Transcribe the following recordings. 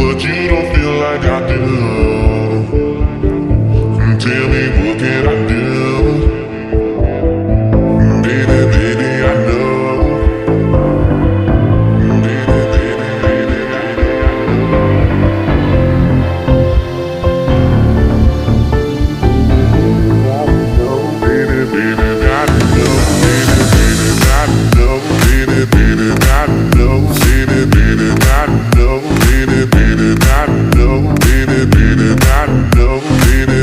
but you don't feel like I do. Tell me what can I do? Baby, baby, I know. Baby, baby, baby, baby, baby, I know. Baby, baby, I know. Baby, baby, I know. Baby, baby, I know. Baby, baby, I know. Baby, baby, I know. Baby,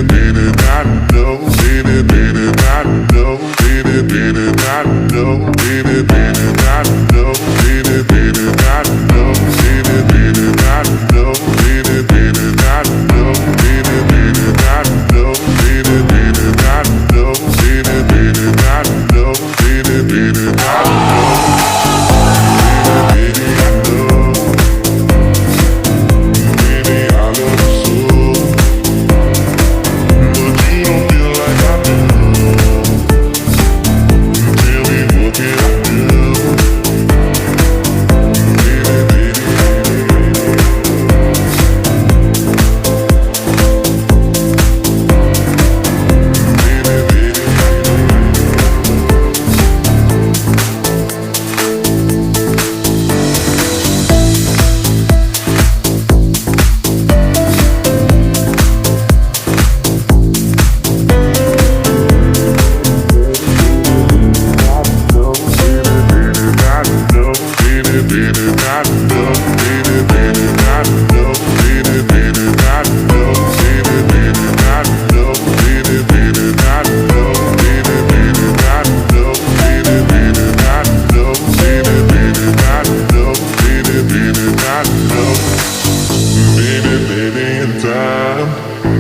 baby, I know. Baby, baby, I know. Baby, baby, I know. Baby, baby, I know. Baby, baby, I know. Baby, baby, I know. Baby, baby, I know. Baby, baby, I know. Baby, baby, I know. Baby, baby, I know. Baby, baby, I know. Baby, I know. Baby, I love you so, but you don't feel like I do. Tell me what can I do?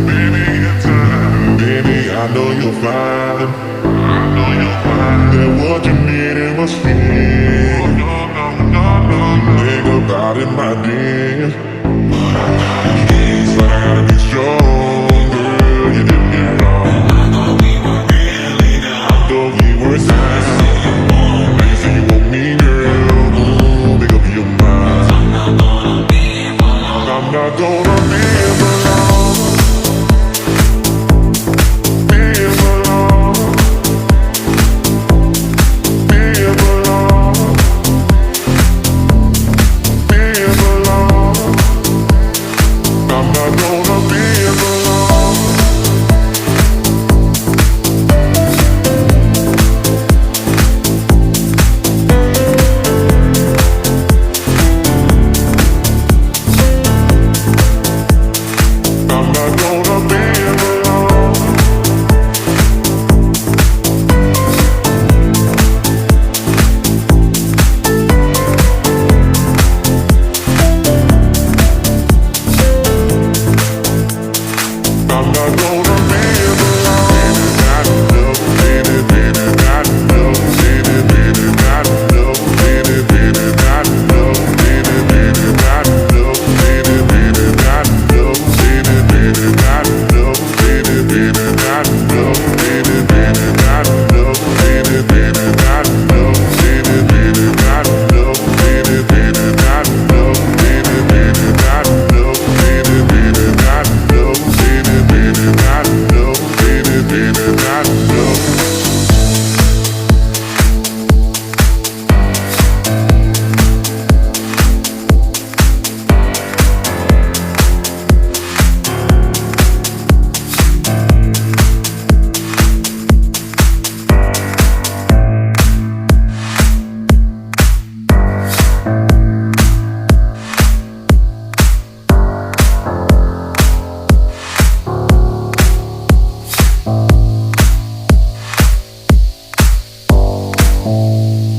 Baby, baby, I know you're fine. That what you needed was me. Think about it, my dear. But I gotta be strong, girl. You did me wrong. I thought we were really down. I thought we were down. Now you say you want me, girl. Ooh, make up your mind. I'm not gonna be